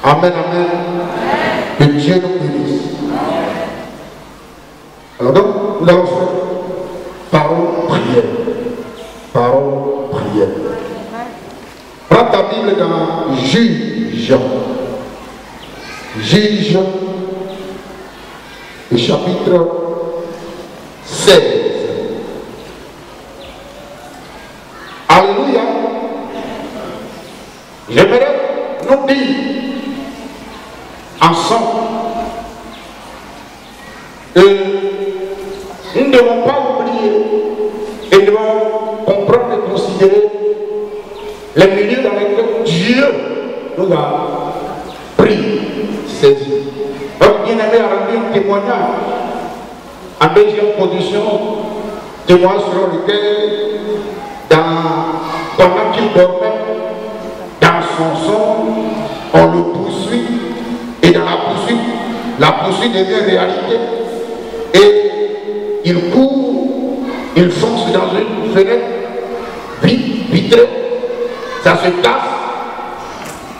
Amen, amen. Que Dieu nous bénisse. Alors donc, nous allons faire parole, prière. Parole, prière. Prends ta Bible dans Juge. Juge, le chapitre 16. Alléluia. J'aimerais nous dire ensemble que nous ne devons pas oublier et nous devons comprendre et considérer les milieux dans lesquels Dieu nous a pris, saisi. Donc, bien aimé, a rendu un témoignage en deuxième position, témoignage sur lequel, pendant qu'il dormait, dans son sommeil, on le poursuit, et dans la poursuite devient réalité, et il court, il fonce dans une fenêtre vitrée, ça se casse.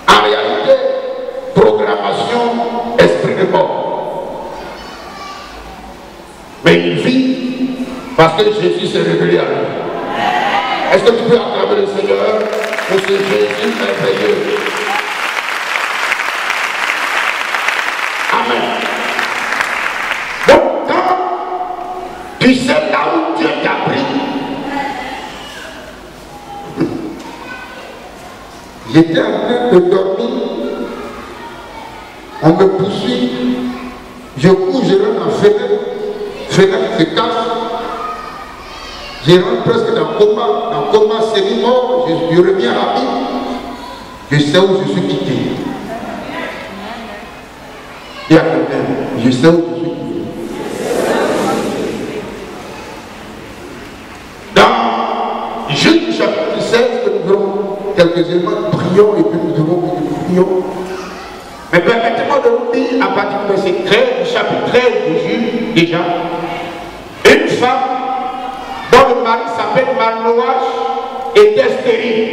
En réalité, programmation, esprit de mort. Mais il vit parce que Jésus s'est révélé à lui. Est-ce que tu peux acclamer le Seigneur pour ce Jésus merveilleux? Amen. Donc, quand tu sais là où Dieu t'a pris, j'étais en train de dormir, on me poursuit, je cours, je rentre en fenêtre se casse, je rentre presque dans le coma semi-mort, je reviens à la vie, je sais où je suis quitté. Il y a quelqu'un, je sais où je suis quitté. Dans Juge chapitre 16, que nous verrons quelques éléments, prions et puis nous devons prions. Mais permettez-moi de vous dire, à partir du verset 13, du chapitre 13 de Juge, déjà, une femme dont le mari s'appelle Manoach était stérile.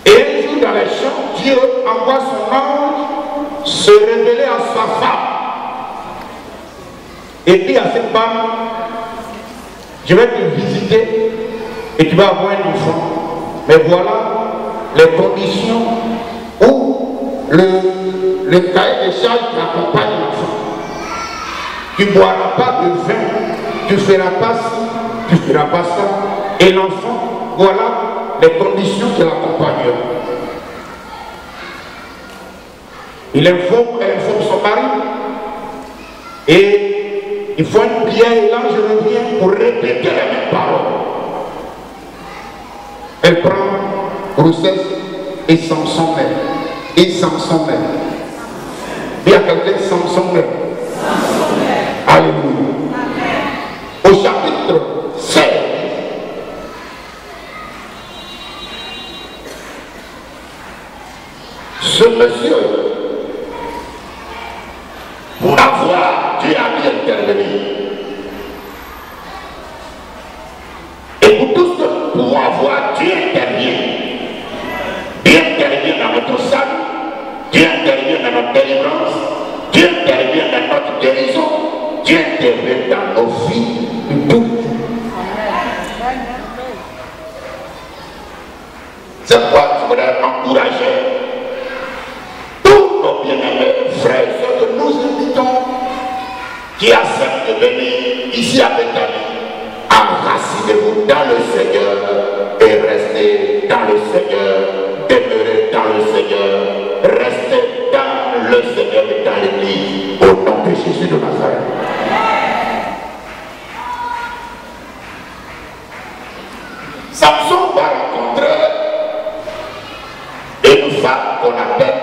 Et un jour dans les champs, Dieu envoie son ange se révéler à sa femme. Et dit à cette femme, je vais te visiter et tu vas avoir un enfant. Mais voilà les conditions où le cahier des charges qui accompagne l'enfant. Tu ne boiras pas de vin, tu ne feras pas ci, tu ne feras pas ça. Et l'enfant, voilà les conditions qui l'accompagnent. Il informe son mari et il faut une prière et l'ange revient pour répéter les mêmes paroles. Elle prend grossesse et Samson même. Et Samson même. Il y a quelqu'un Samson même. Alléluia. Au chapitre 16. Ce monsieur, pour avoir Dieu a bien intervenu. Et pour tous pour avoir Dieu intervient. Dieu intervient dans notre salut, Dieu intervient dans notre délivrance, Dieu intervient dans notre guérison, Dieu intervient dans nos vies de tout. C'est pourquoi je voudrais encourager tous nos bien-aimés frères et sœurs que nous invitons qui acceptent de venir ici à Bethany. Enracinez-vous dans le Seigneur et restez dans le Seigneur, demeurez dans le Seigneur, restez dans le Seigneur et dans l'Église, au nom de Jésus de Nazareth. Samson va rencontrer une femme qu'on appelle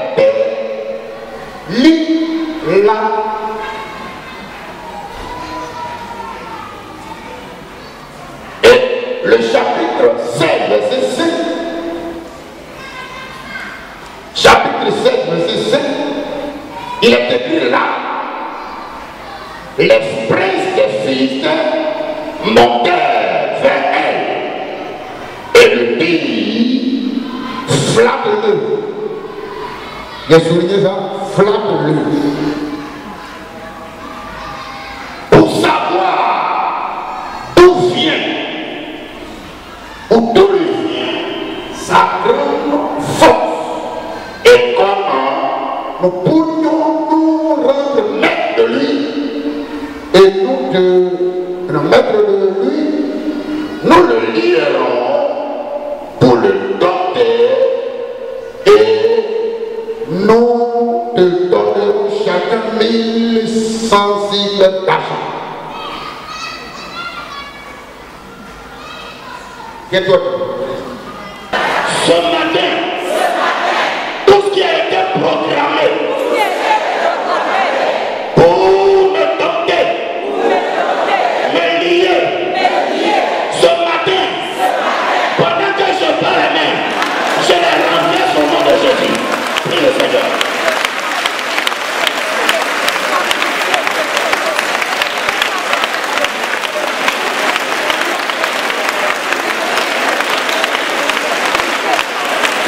Lila. Et le chapitre 16, verset 5, chapitre 16, verset 5, il est écrit là, les princes des Philistins montèrent vers elle et lui dirent, flatte-le. J'ai souligné ça, flatte-le. Pour savoir d'où vient, ou d'où lui vient, sa grande force. Et comment Nous pourrions nous rendre maître de lui, et nous de maître de lui, nous le lierons pour le dompter et nous te donnerons chacun 1100 cycles d'argent. Qu'est-ce que ce matin, tout ce qui a été programmé pour me dompter, me lier, ce matin, pendant que je parle même, je les renverse au nom de Jésus. Prie le Seigneur.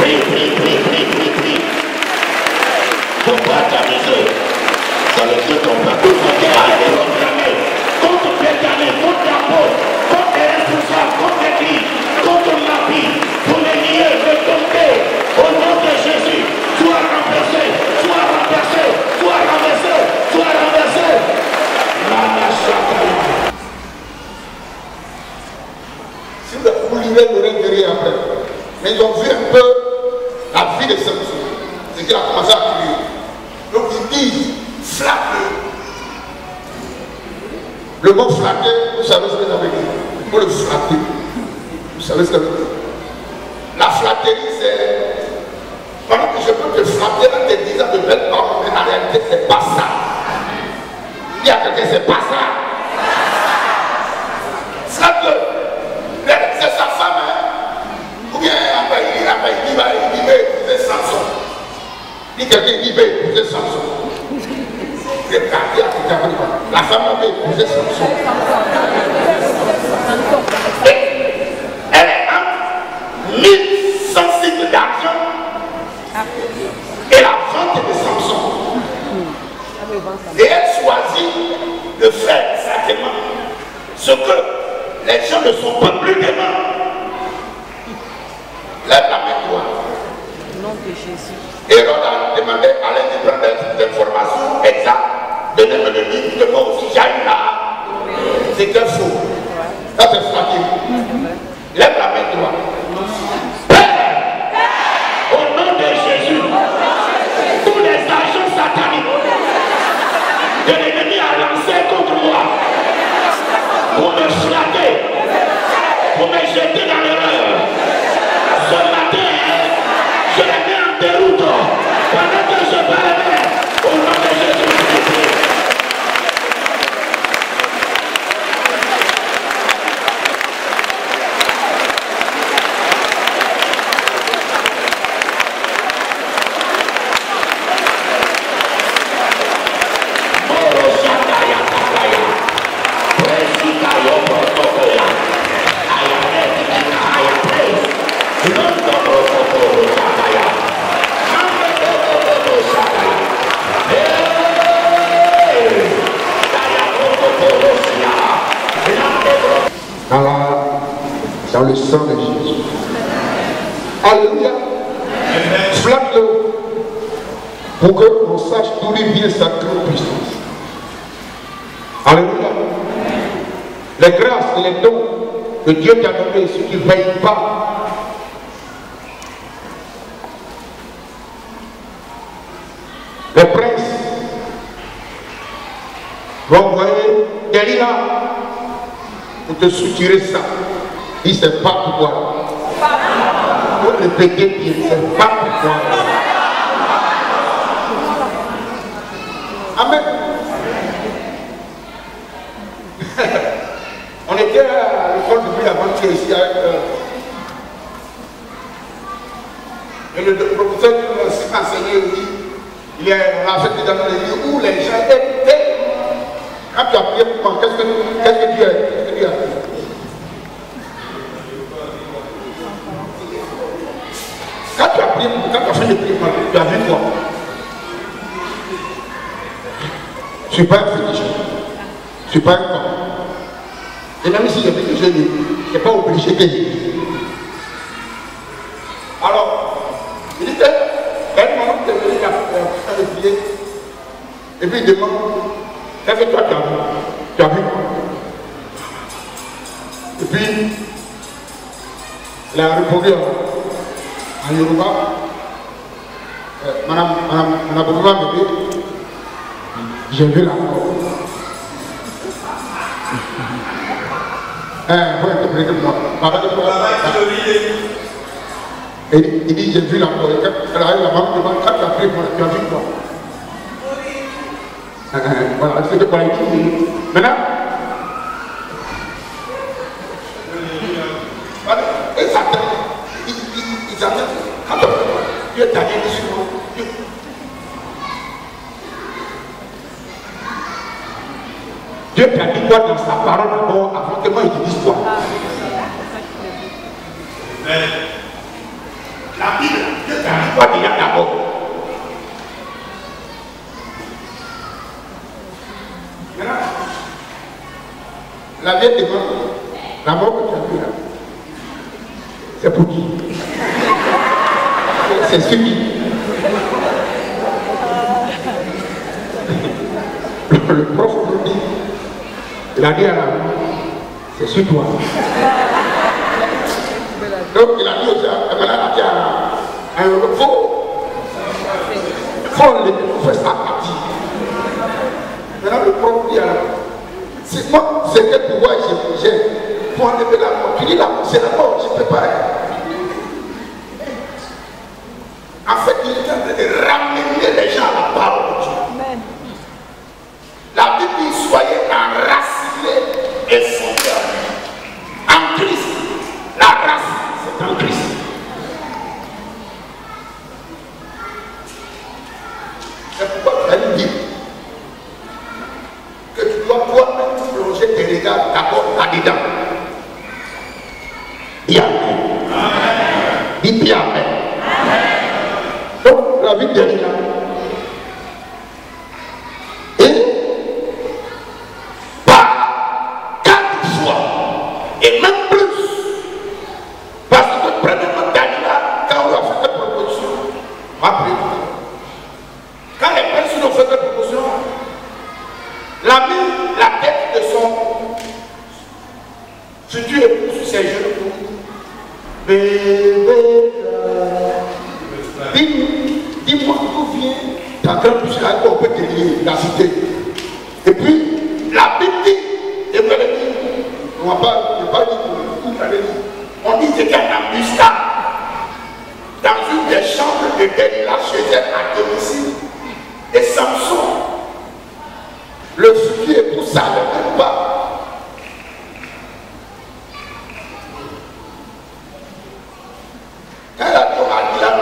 Prie. Faut pas t'amuser. Dans le Dieu ton père, tout ce qui a été programmé contre Pétané, contre la peau, contre les responsables, contre l'église, contre ma vie, pour les lier, les tomber, au nom de Jésus, soit renversé, soit renversé, soit renversé, soit renversé. Si vous lirez le rêve après, mais ils ont vu un peu la vie de Samson, c'est qu'il a commencé à crier. Donc ils disent, flatte-le. Le mot flatter, vous savez ce que ça veut dire. Il faut le flatter. Vous savez ce que ça veut dire. La flatterie, c'est... Pendant que je peux te flatter en te disant de belles paroles, mais en réalité, c'est pas ça. Il y a quelqu'un, c'est pas ça. Flatte-le. C'est sa femme, hein. Ou bien, il va épouser Samson. Dit quelqu'un, il va épouser Samson. La femme avait épousé Samson. Elle a 1100 cycles d'argent et la vente de Samson. Et elle choisit de faire exactement ce que les gens ne sont pas plus demandés. Lève la main toi. Au nom de Jésus. Hérode a demandé à l'aide de prendre des informations exactes. Venez me le dire que moi aussi j'ai eu là. C'est que faux. Ça c'est flatté. Lève la main toi. Père, au nom de Jésus, tous les agents sataniques que l'ennemi a lancés contre moi pour me flatter, pour me jeter dans l'erreur. Ce matin, je les mets en déroute pendant que je parle au nom de Jésus. Dans le sang de Jésus. Alléluia. Flatte-le pour qu'on sache d'où il vient sa grande puissance. Alléluia. Les grâces et les dons que Dieu t'a donnés, ceux qui ne veillent pas. Les princes vont envoyer Delilah pour te soutirer ça. Il ne sait pas pourquoi. Il faut répéter bien, il ne sait pas pourquoi. Amen. On était à l'école depuis l'aventure ici avec et le professeur nous a enseigné aussi. Il a fait dans les lieux où les gens étaient. Quand tu as prié pour moi, qu'est-ce que Dieu a fait? Quand tu as Je ne suis pas un féticheur. Je ne suis pas un corps. Et même si j'ai dit que je n'ai pas obligé que je. Alors, il dit que un moment tu es venu faire le pied, et puis il demande, qu'est-ce que toi tu as vu? Tu as vu? Et puis, il a répondu en Yoruba, Madame Bourgouma me dit, j'ai vu la mort. Faut interpréter pour moi. Il dit, j'ai vu la mort. Elle arrive, la maman demande, quand tu as pris, tu as vu quoi? Voilà, c'est quoi il dit. Maintenant, et ça ils attendent. Quand Dieu t'a dit sur moi, Dieu t'a dit quoi dans sa parole d'abord avant que moi il te dise quoi? La Bible, Dieu t'a dit quoi déjà d'abord? Maintenant, la vieille demande, la mort que tu as vue là, c'est pour qui? C'est celui. Le prof nous dit, il a dit à la c'est sur toi. Donc il a dit aussi, il a dit à un faut faire ça partie. Maintenant le prof dit à la moi, c'est quel pouvoir j'ai pour enlever la mort. Tu dis la mort, c'est la mort, je ne peux pas. En fait, il est en train de ramener les gens à la parole de Dieu. Amen. La Bible dit, soyez enracinés et fondés en Christ. La racine, c'est en Christ. C'est pourquoi elle dit que tu dois toi-même plonger tes regards d'abord là-dedans. Bien. Dis bien. Donc, la vie derrière. Et par 4 fois, et même plus, parce que premièrement, Daniela, quand on a fait cette proposition, après, quand les personnes ont fait cette proposition, la tête de son futur époux sur ses genoux, bébé, dis-moi d'où vient ta grande puissance, on peut te lier la cité. Et puis, la Bible dit, et vous allez dire, on ne va pas dire où allez dire. On dit que c'était un embuscade dans une des chambres de Delilah chez elle à domicile. Et Samson, le futur époux, ça ne même pas. Quand elle a dit, on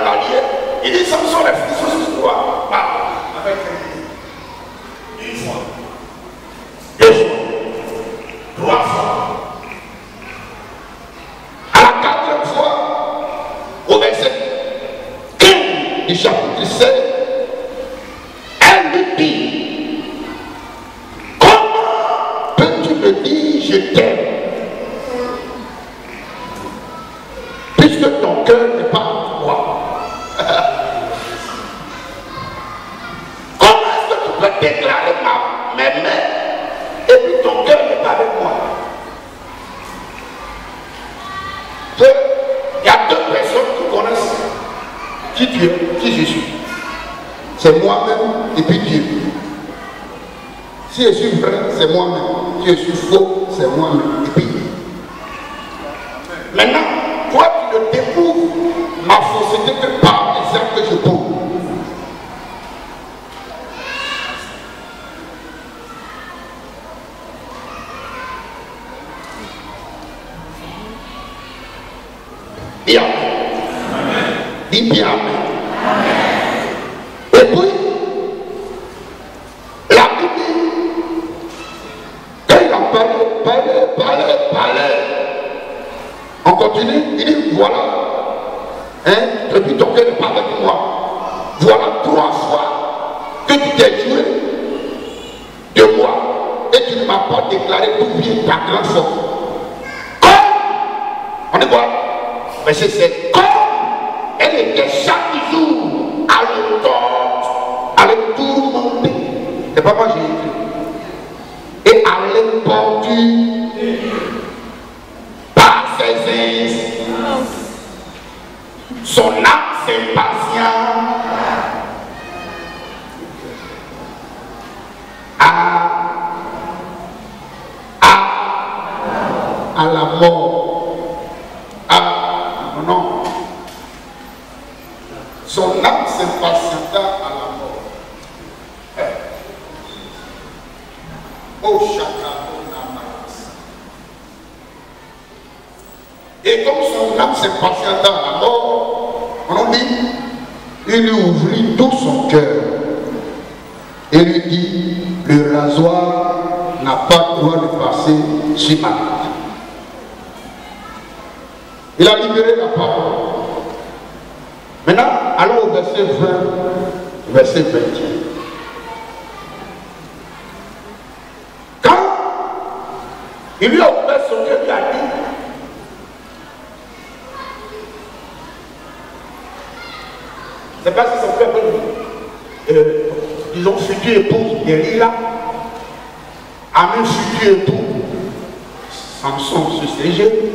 a lié, il dit Samson, les fils sur toi. Avec une fois, 2 fois, 3 fois. À la 4e fois, au verset 15 du chapitre 16, elle lui dit, comment peux-tu me dire je t'aime puisque ton cœur n'est pas en toi? Comment est-ce que tu peux déclarer mes mains et puis ton cœur n'est pas avec moi? Il y a 2 personnes qui connaissent qui tu es, qui je suis. C'est moi-même et puis Dieu. Si je suis vrai, c'est moi-même. Si je suis faux, c'est moi-même et puis Dieu. Maintenant, toi tu ne découvres ma fausseté que par les actes que je pose. Bien. Dis bien. Et puis, la Bible, quand il a parlé, on continue, il dit voilà, hein, depuis ton cœur n'est pas avec moi. Voilà 3 fois que tu t'es joué de moi et tu ne m'as pas déclaré tout bien ta grande force. Comme, on dit quoi? Verset 7. Comme elle était chaque jour à le tourmenter. C'est pas moi j'ai écrit. Et à l'importuner par ses instances. Son âme s'impatient à la mort. Non. Son âme s'impatienta à la mort. Oh et comme son âme s'impatienta à la mort, on dit, il lui ouvrit tout son cœur et lui dit, le rasoir n'a pas le droit de passer chez ma tête. Il a libéré la parole. Maintenant, allons au verset 20, verset 21. Quand il lui a ouvert son cœur, il a dit, c'est pas si son cœur disons, futur épouse Delilah, à un futur époux, Samson sur ses genoux.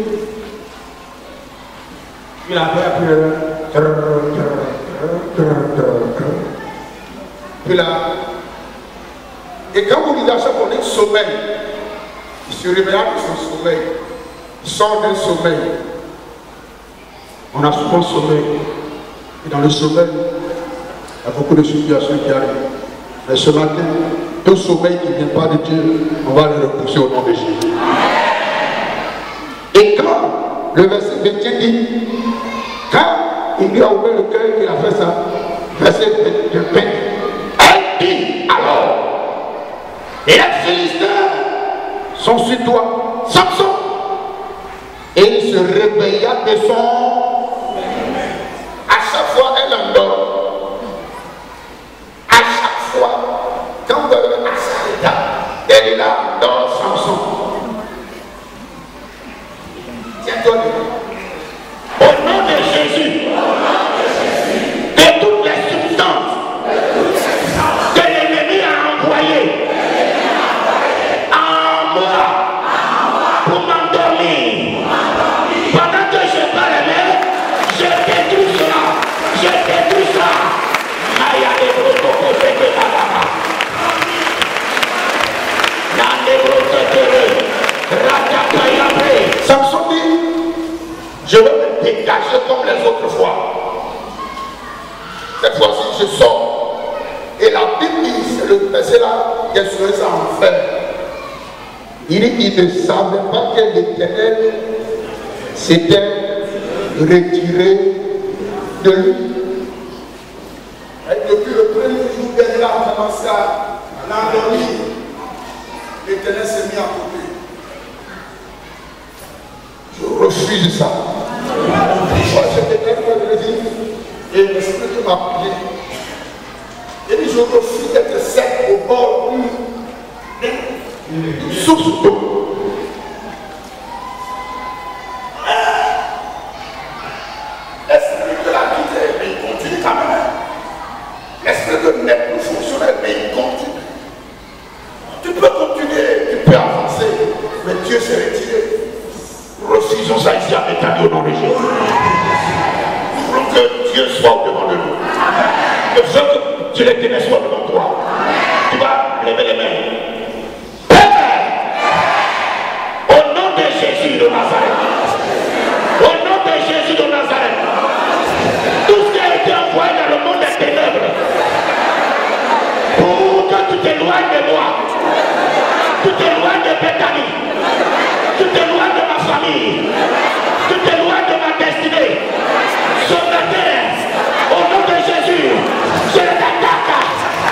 Il a fait puis là, et quand vous lisez à chaque fois, on dit sommeil, il se réveilla de son sommeil, il sort d'un sommeil. On a souvent sommeil, et dans le sommeil, il y a beaucoup de situations qui arrivent. Mais ce matin, tout sommeil qui ne vient pas de Dieu, on va le repousser au nom de Jésus. Et quand le verset 21 dit, quand il lui a ouvert le cœur, il a fait ça, verset 20, elle dit alors, et les Philistins sont sur toi, Samson. Et il se réveilla de son... À chaque fois, elle endort. À chaque fois, quand vous avez à cet état, elle est là dans Samson. Tiens-toi dedans. Au nom de Jésus, de toutes les substances que l'ennemi a envoyées en moi pour m'endormir, pendant que je parlais, je détruis cela, je détruis ça. Maya de Brotoko, c'est que la lama. Nande Brotoko, Ratakayabe. Samson dit, je vais me dégager comme les autres fois. Cette fois-ci, je sors. Et la Bible dit, c'est le verset là, qui est sur ça en enfer. Il dit qu'il ne savait pas que l'Éternel s'était retiré de lui. Et depuis le premier jour qu'elle a commencé à l'endormir, l'Éternel s'est mis à côté. Je refuse ça. Moi, j'étais très de dire, et l'Esprit m'a appelé. Il dit, je refuse d'être sec au bord d'une source d'eau. L'esprit de la vie, mais il continue quand même. L'esprit de n'est plus fonctionnel, mais il continue. Tu peux continuer, tu peux avancer, mais Dieu s'est retiré. Refusons ça ici avec ta vie au nom de Jésus. Nous voulons que Dieu soit au devant de nous. Je veux que Dieu l'Éternel soit devant toi. Tu vas lever les mains. Au nom de Jésus de Nazareth, au nom de Jésus de Nazareth, tout ce qui a été envoyé dans le monde des ténèbres, pour que tu t'éloignes de moi, tu t'éloignes de Bethany, tu t'éloignes de ma famille, tu t'éloignes de ma destinée, ce matin, au nom de Jésus, je l'attaque,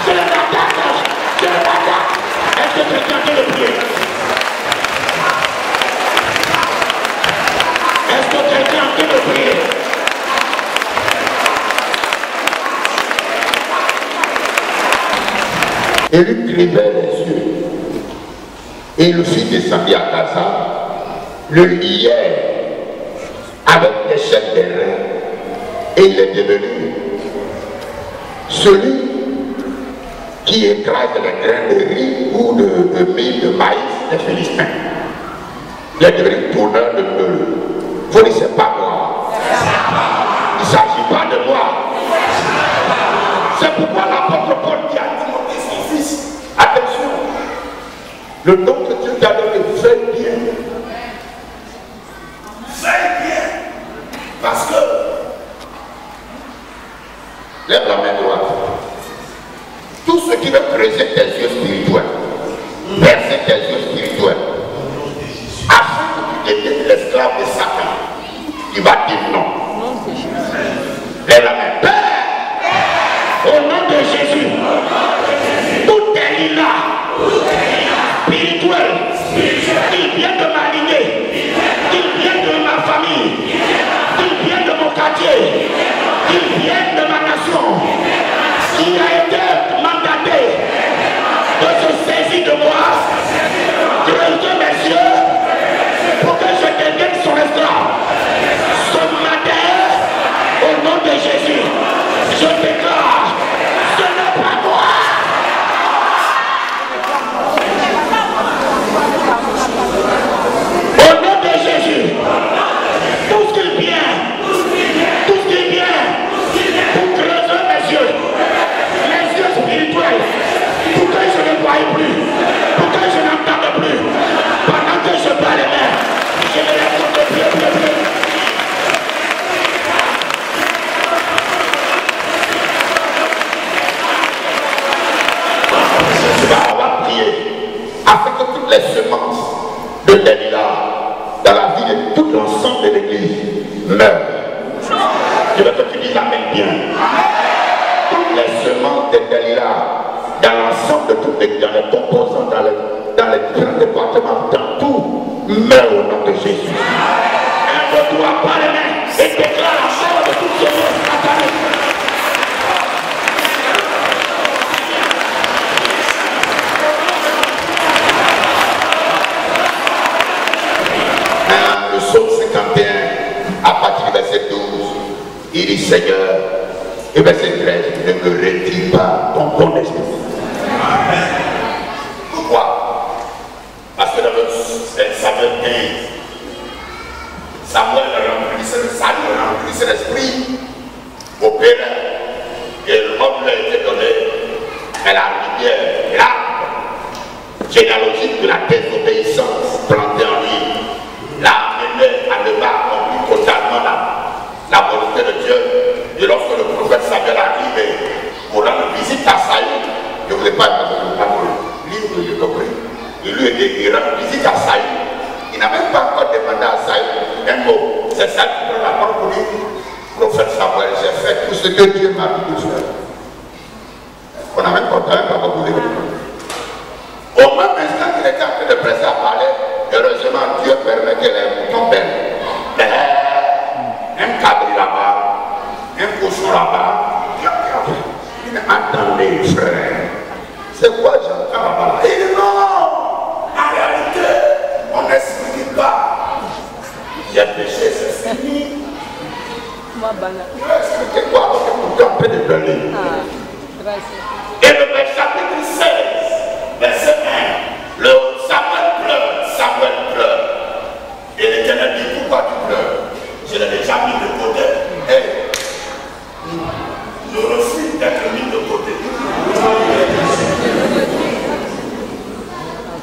je l'attaque, je l'attaque. Est-ce que quelqu'un peut le prier? Est-ce que quelqu'un peut le prier? Et lui crevait les yeux. Et le fils descendit à Gaza, le liait avec des chaînes d'airain, et il est devenu celui qui écrase les grains de riz ou de mil, de maïs des Philistins. Il est devenu tourneur de meules. Vous ne dites pas moi. Il ne s'agit pas de moi. C'est pourquoi l'apôtre Paul dit à Timothée, son fils, attention, le don que Dieu t'a donné, fais bien. Fais bien. Parce que, lève la main droite. Tout ce qui veut creuser tes yeux spirituels, percer tes yeux spirituels, afin que tu deviennes l'esclave de Satan, tu vas dire non. Lève la main. Père, au nom de Jésus, tout est lilas, spirituel, il vient de ma lignée, il vient de ma famille, il vient de mon quartier, il vient de ma nation, qui a été mandaté de se saisir de moi, creuser mes yeux pour que je devienne son esclave. Ce matin, au nom de Jésus, je déclare, ce n'est pas moi. Au nom de Jésus, tout ce qui vient, pour creuser mes yeux spirituels, pour que je ne voie plus, pour que je n'entende plus, pendant que je bats les mains, je me lève contre Dieu. On va prier afin que toutes les semences de Delilah dans la vie de tout l'ensemble de l'église meurent. Je veux que tu dises amen bien. Toutes les semences de Delilah dans l'ensemble de toutes les, dans les composants, dans les différents départements, dans tout, meurent au nom de Jésus. Lève-toi par les mains et déclare la mort de toutes ces choses. Le psaume 51, à partir du verset 12, il dit Seigneur, et verset 13, ne me retire pas ton bon esprit. Pourquoi? Parce que dans le Samuel 15, Samuel remplissait l'esprit au Père, et le monde lui a été donné, mais la rivière, l'arbre généalogique de la désobéissance plantée en lui, l'a amené à ne pas accomplir totalement la volonté de Dieu. Et lorsque le prophète Samuel arrive pour rendre visite à Saül, je ne voulais pas le livre, j'ai compris. Il lui a dit, il rend visite à Saül. Il n'a même pas encore demandé à Saül un mot. C'est ça qui prend la parole pour dire, prophète Samuel, j'ai fait tout ce que Dieu m'a dit de faire. On n'a même pas voulu. Au même instant qu'il était en train de presser à parler, heureusement Dieu permet que les moutons bêtent. Un cabri là-bas, un cochon là-bas. Il dit, attendez frère, c'est quoi j'entends là-bas? Il dit non, en réalité, on n'explique pas. J'ai péché, c'est fini. Tu vas expliquer quoi? Pour camper de donner. Et le chapitre 16, verset 1, le Samuel pleure. Et l'Éternel dit, pourquoi tu pleures? Je l'ai déjà mis de côté. Et je refuse d'être mis de côté.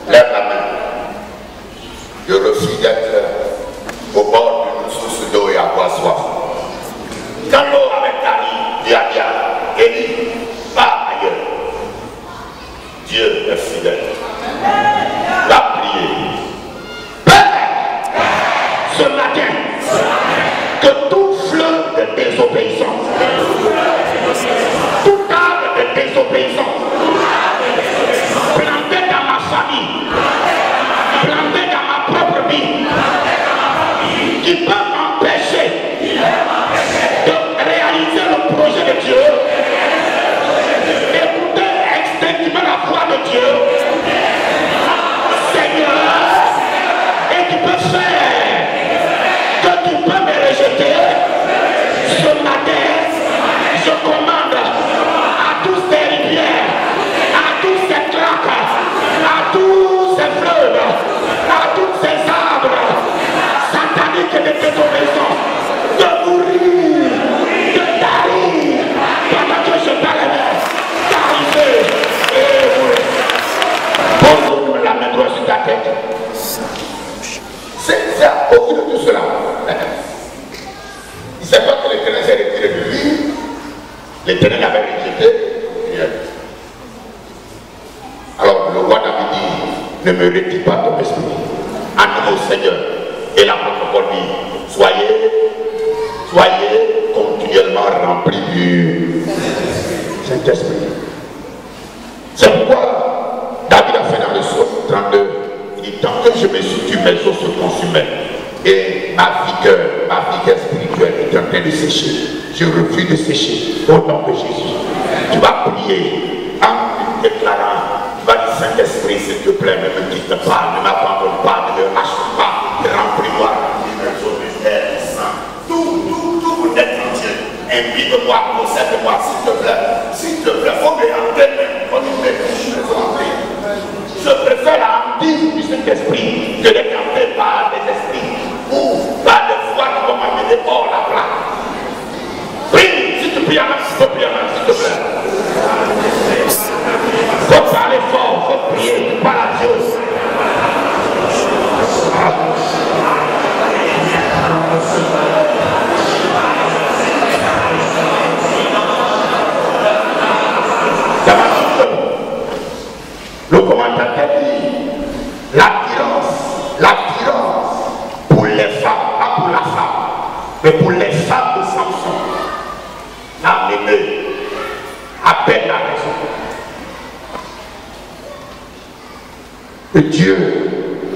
Lève la main. Je refuse d'être au bord d'une source d'eau et avoir soif. Quand l'eau avait tari, Dieu a dit, Élie, va ailleurs. Dieu est fidèle. Va prier. Père, ce matin, que tout fleuve de désobéissance, tout arbre de désobéissance, planté dans ma famille, planté dans ma propre vie, qui peut m'empêcher de réaliser le projet de Dieu, d'écouter instinctivement la voix de Dieu, Seigneur, Au vu de tout cela, il ne sait pas que l'Éternel s'est retiré de lui. L'Éternel avait rejeté. Alors le roi David dit, ne me retire pas ton esprit. À nouveau Seigneur. Et l'apôtre Paul dit, soyez continuellement remplis du Saint-Esprit. C'est pourquoi David a fait dans le psaume 32, il dit, tant que je me situe, mes os se consumaient. Et ma vigueur spirituelle est en train de sécher. Je refuse de sécher au nom de Jésus. Tu vas prier en déclarant, tu vas dire, Saint-Esprit, s'il te plaît, ne me quitte pas, ne m'abandonne pas, ne me lâche pas, remplis-moi, tout mon être entier. Invite-moi, possède-moi, s'il te plaît, faut me rentrer même, faut me rentrer. Je préfère la hantise du Saint-Esprit que d'être rentré par des esprits ou par des voix qui vont m'amener hors la plaque. Prie, si tu pries à main, s'il te plaît. Faut parler fort, faut prier, pas la Dieu. Le commentateur dit l'attirance pour les femmes, pas pour la femme, mais pour les femmes de Samson, l'a mené à peine la raison. Que Dieu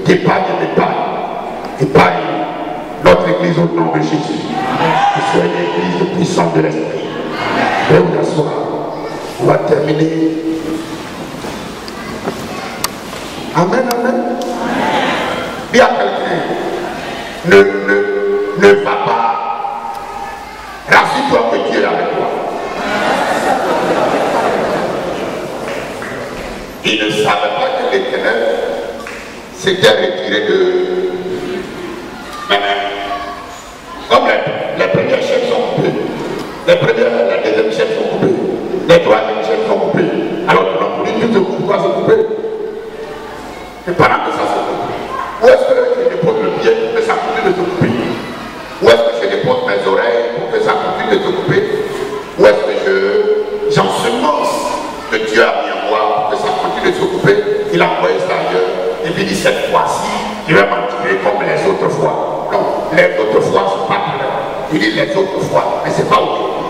t'épargne notre église au nom de Jésus. Que ce soit une église puissante de l'esprit. Veuillez vous asseoir. On va terminer. Amen, amen. Dis à quelqu'un, ne va pas. Rassure-toi que Dieu est avec toi. Il ne savait pas que l'Éternel s'était retiré de... Comme les premières chaînes sont coupées, la deuxième chaîne sont coupées, les troisième chaînes sont coupées. Alors que l'on dit, tout se coupe, quoi se couper? Et pendant que ça se coupe, où est-ce que je dépose le pied pour que ça continue de se couper? Où est-ce que je dépose mes oreilles pour que ça continue de se couper? Où est-ce que j'ensemence que Dieu a mis en moi pour que ça continue de se couper? Il a envoyé ça ailleurs. Et puis il dit, cette fois-ci, tu vas m'en tirer comme les autres fois. Non, les autres fois, ce n'est pas clair. Il dit les autres fois, mais ce n'est pas aujourd'hui.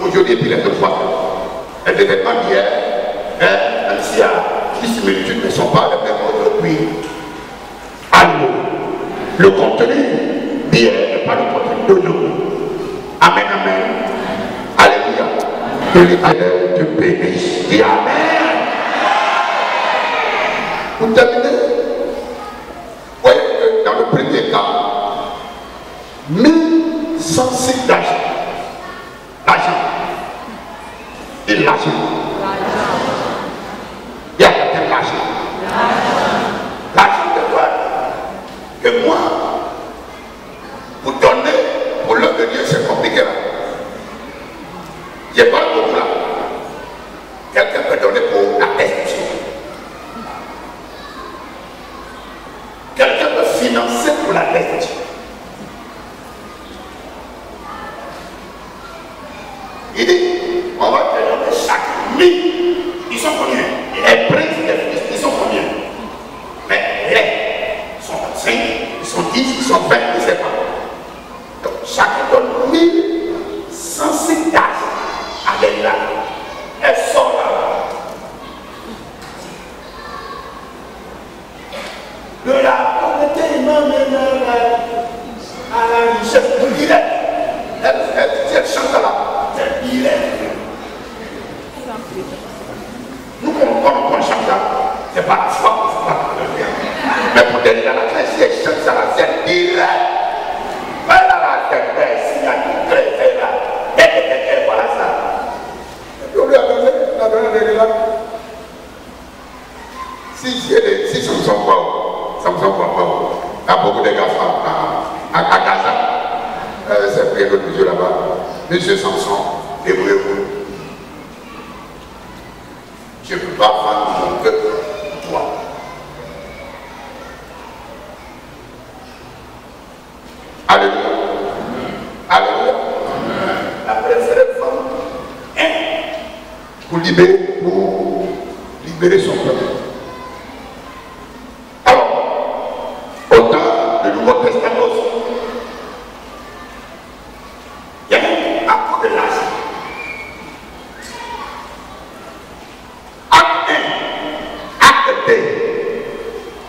Aujourd'hui, et puis les autres fois. Les événements d'hier, même s'il y a des similitudes, ne sont pas les mêmes aujourd'hui. Alors, le contenu d'hier n'est pas le contenu d'aujourd'hui. Amen, amen. Alléluia. Que l'Éternel te bénisse. Dis amen. Pour terminer, vous voyez que dans le premier cas, 1106 d'argent. Et l'argent. Il y a quelqu'un l'argent. L'argent de quoi? Que moi, pour donner, pour l'œuvre de Dieu, c'est compliqué là. J'ai pas beaucoup là. Quelqu'un peut donner pour la tête. Quelqu'un peut financer pour la tête. Il dit, on va te donner chaque 1000. Ils sont combien? Les princes des fils, ils sont combien? Mais les sont 5, ils sont 10, ils sont 20, je ne sais pas. Donc chacun donne 1106 d'argent à l'État. Elles sont là. De la pauvreté, même à la richesse, elle chante là. Nous, on chante là, c'est pas la foi, c'est pas le bien. Mais pour donner la classe, si elle chante ça, c'est direct. Voilà la tête, s'il y a une crête là, voilà ça. Et puis on lui a donné des là. Si Samson voit, il y a beaucoup de gars à Gaza. C'est pris l'autre monsieur là-bas. Monsieur Samson, débrouillez-vous. Je ne peux pas prendre mon peuple pour toi. libérer son peuple. Alors, autant le Nouveau Testament aussi, il y a un peu de l'âge. Acte 1, acte 2,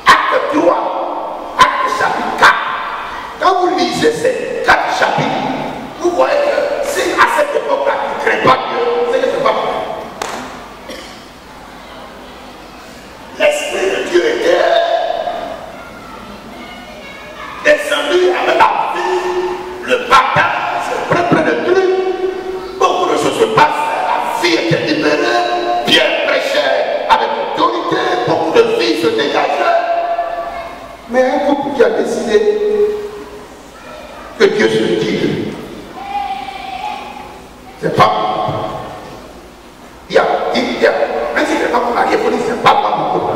acte 3, acte chapitre 4. Quand vous lisez ces 4 chapitres, vous voyez que si à cette époque-là, tu ne crains pas Dieu, c'est que ce n'est pas vrai. L'Esprit de Dieu était descendu avec la vie, le baptême, plein de trucs. Beaucoup de choses se passent, la vie était libérée, Pierre prêchait avec autorité, beaucoup de vies se dégageaient. Mais un couple qui a décidé que Dieu se tire, c'est pas moi. Il y a, même si c'est pas mon mari, il faut dire c'est pas moi mon copain.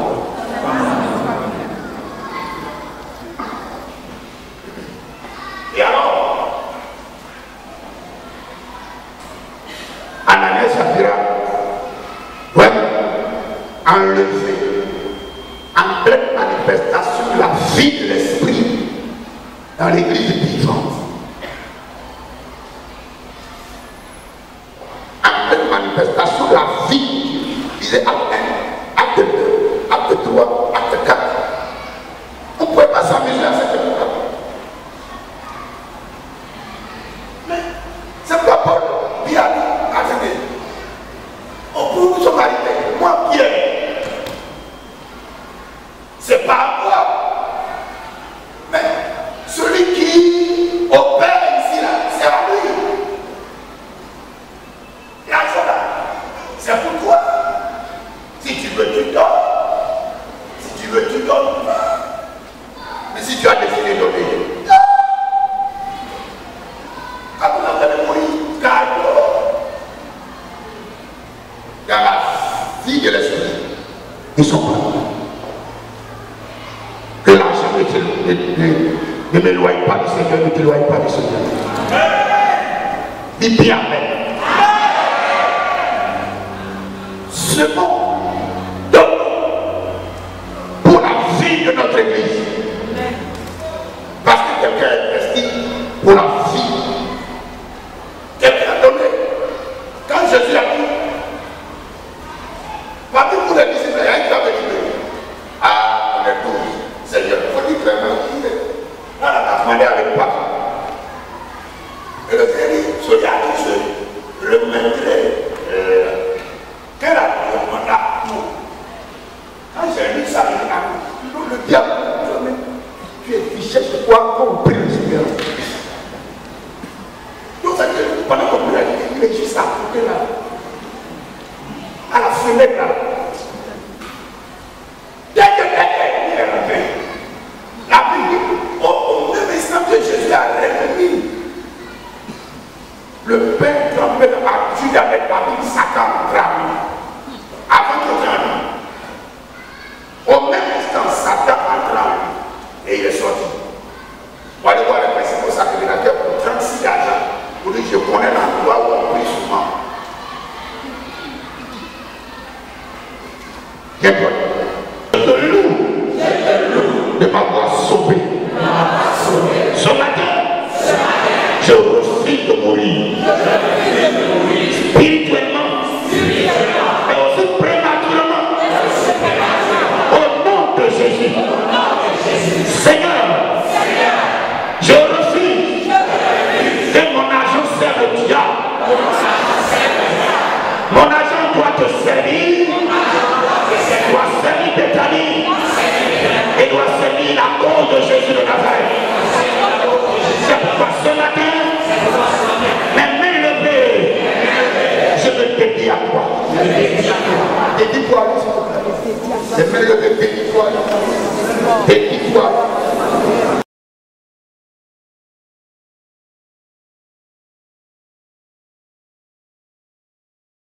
Et alors, Ananias Saphira, ouais, enlever en pleine manifestation la vie de l'esprit dans l'église vivante. En pleine manifestation la vie, il disait acte 1, acte 2, acte 3, acte 4. On ne pouvait pas s'amuser à cette époque. Mais c'est pas Paul qui a dit, attendez, on peut nous sommes arrivés, moi Pierre, c'est pas à moi, mais celui qui opère ici là, c'est à lui. Et à ça là, c'est pour toi. Si tu veux, tu donnes. Si tu veux, tu donnes. Mais si tu as décidé de donner, quand vous avez Moïse, car la vie de l'esprit, ils sont pas. Que l'argent ne m'éloigne pas du Seigneur, ne t'éloigne pas du Seigneur. Dis bien amen. Second, donc, pour la vie de notre église, parce que quelqu'un est investi pour la vie, quelqu'un a donné. Quand Jésus a dit, parmi vous les disciples, il y a un qui avait dit, ah, on est tous, Seigneur, il faut dire vraiment qui est. On a demandé avec papa. Et le Seigneur dit, celui à qui je le mettrai. Quel a demandé à nous? Quand j'ai lu ça, le diable, tu es fiché chez toi comme prie le Seigneur. Donc, ça veut dire, pendant qu'on prie, il est juste à côté là, à la fenêtre là. Dès que il est rentré, la Bible, au même instant que Jésus a remis le pain trempé dans la Jude avec la Bible, Satan tremble. Avant qu'il tremble, au même instant, Satan entra et il est sorti. On va aller voir les principaux sacrificateurs pour 36 d'argent. Pour dire, je connais l'endroit où on prie souvent. Bien quoi? Je te loue de m'avoir sauvé. Ce matin, je refuse de mourir. Spirituellement.